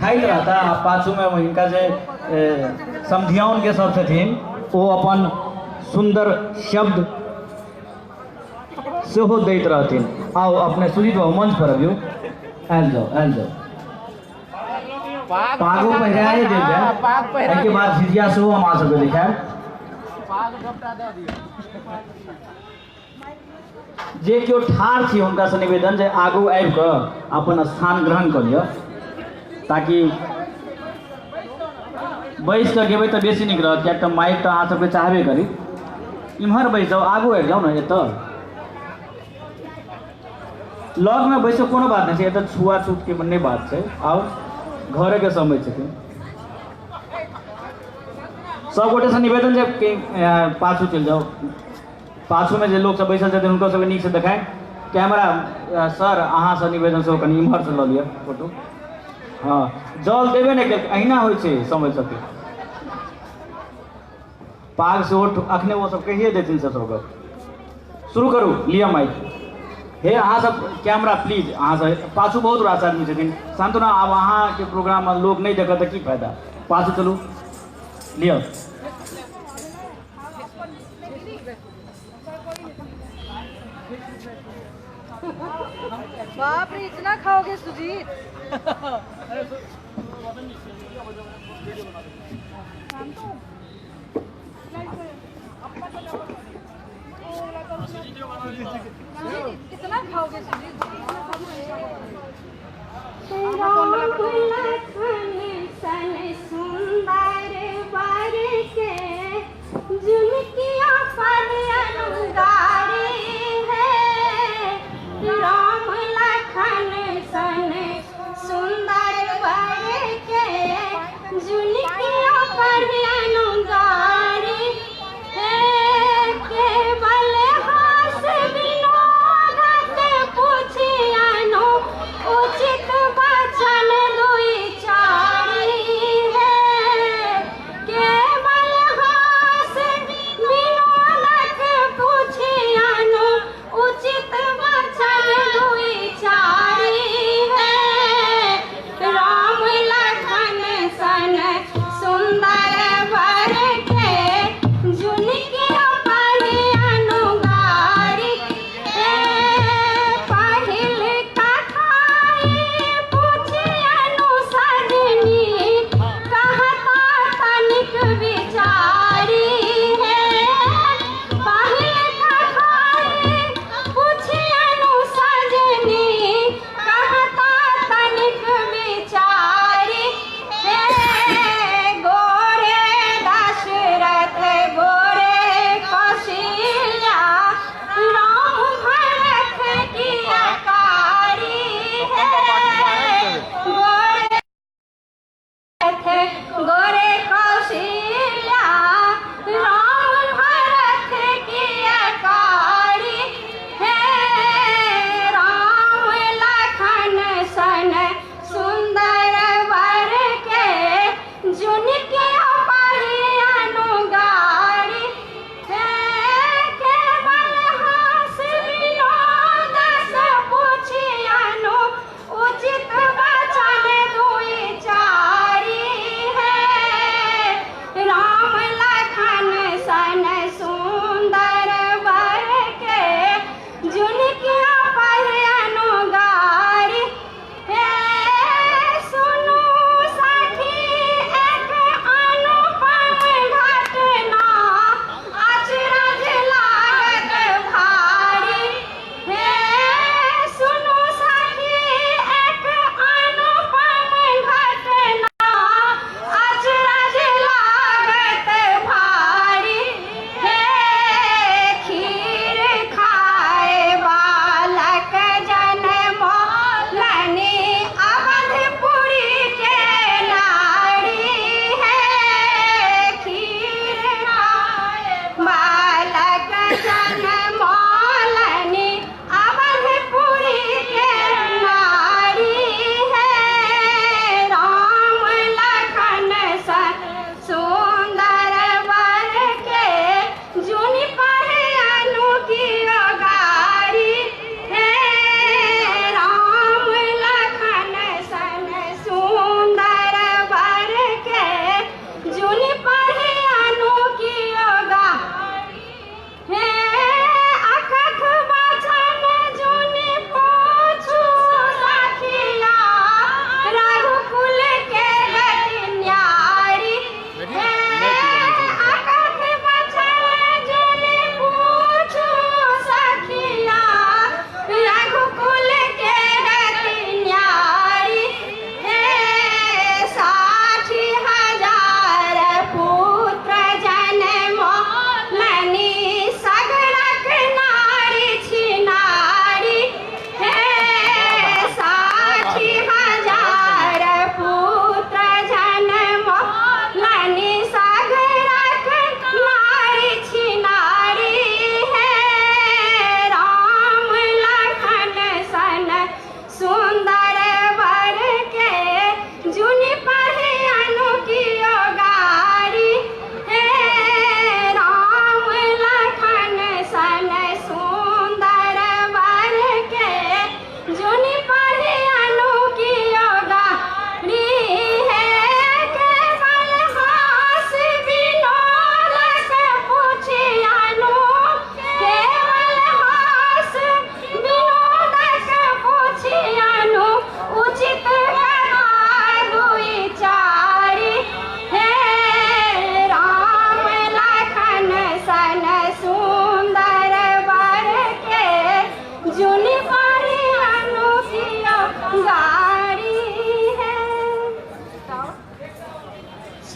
खाइत रहता आ पाछू में हिनका जे समधियाउन के सब छथिन वो अपन सुंदर शब्द सेहो दैत रहथिन। आओ अपने सुजीत बाबू मंच पर अबियो, आयल जाओ पागो पहिराए देल जाए, एहिके बाद झिझिया सेहो हम अहाँ सबके देखाएब। जे केओ ठाढ़ छी हुनका से निवेदन जे आगू आबि कऽ अपन स्थान ग्रहण कऽ लिअ, ताकि बैस कऽ गेबै तऽ बेसी नीक रहत, किएक तऽ माइक तऽ अहाँ सबके चाहबे करी। इम्हर बैस जाओ, आगू आबि जाओ ने, एतऽ लग में बैसो कोनो बात नहीं छै, एतऽ छुआछूत के नहीं बात छै। आओ घरे के समय छथिन। सब गोटे से निवेदन जे पाछू चलि जाओ, पाछू में जे लोग सब बैसल छथिन हुनको सबके नीक से देखाएं। कैमरा सर अहाँ से निवेदन से कनी इम्हर से लऽ लिअ फोटो। हाँ जल देबे नहीं के अहिना होइ छै समय सबके, पाग से ओठ अखने वो सब कहिए देथिन से सब। शुरू करू, लिया माइक। हे अहाँ सब कैमरा प्लीज, अहाँ सब पाछू बहुत रास आदमी छथिन, शांतनु आब अहाँ के प्रोग्राम में लोग नहीं देखत तऽ की फायदा, पाछू चलू, लिया। बाप रे इतना खाओगे सुजीत? कितना खाओगे सुजीत? सुंदर बार के जुनकिया पर अनुगारी है, राम लखन सन सुंदर बार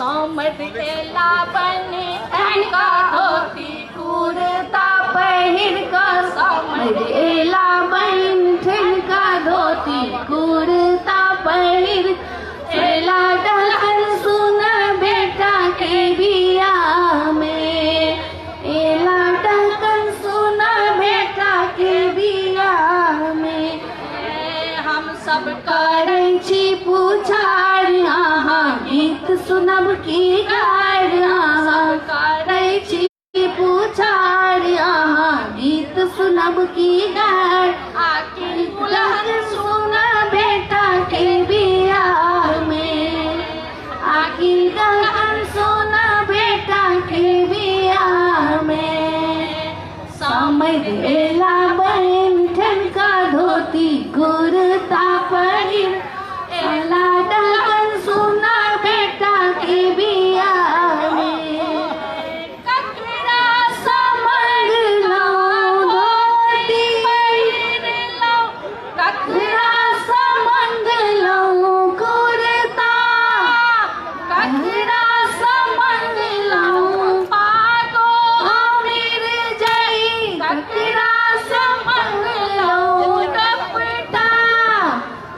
समझ एला बनी ठनका धोती कुर्ता पहिर का समझ एला बनी ठनका धोती कुर्ता पहिर एला डहर सुना बेटा के बिया में एला डहर सुना बेटा के बिया में हम सब करै छी पुछार अहाँ गीत सुनब की गार अहाँ करै छी पुछार अहाँ गीत सुनब की गार आखिर दुल्हन सुना बेटा के बिया में आखिर दुल्हन सुना बेटा के बिया में समझ एला बहन ठनका धोती कुर्ता पहिर एला डहन सुना बेटा के बिया में ककरा समझ लो धोती पहिर लो ककरा समझ लो कुर्ता ककरा समझ लो पागो अमीर जई ककरा समझ लो दुपट्टा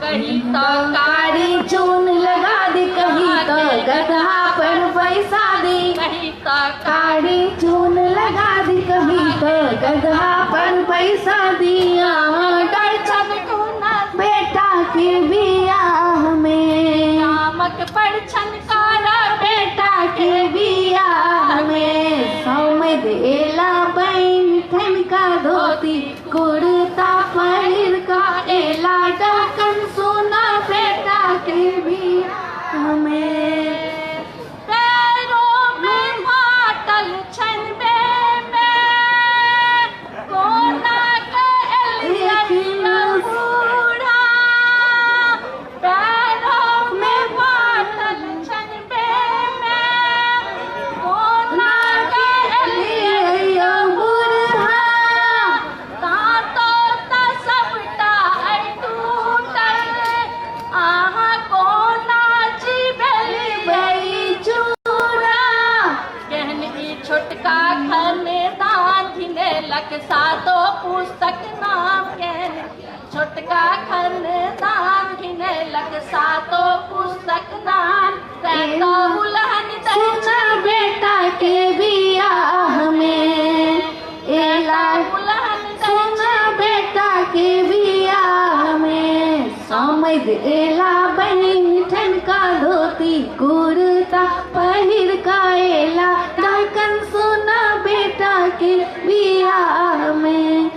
कहीं तो कारी चून लगा दे कहीं तो गधा पर पैसा दे कहीं तो कारी चून लगा दे कहीं तो गधा पर पैसा दिया डर चल बेटा के बियाह में नामक पर छनकारा बेटा के बियाह में समझ एला बहन ठनका धोती कुर्ता पहिर का एला डहकन सुना बेटा के बियाह में पैरों में फाटल छनबे में कोना के एलिया बूढ़ा पैरों में फाटल छनबे में कोना के एलिया बूढ़ा तातो ता सबटा टूटल आहा कोना जीबेली बई चूड़ा कहन ई छोटका खानदान घिनेलक सातो पुस्तक नाम कहन छोटका खानदान घिनेलक सातो पुस्तक नाम तो उलहन सुना बेटा के बियाह में एला उलहन सुना बेटा के बियाह में समझ एला बहन ठनका धोती कुर्ता पहिर का एला डहकन सुना बेटा के बियाह में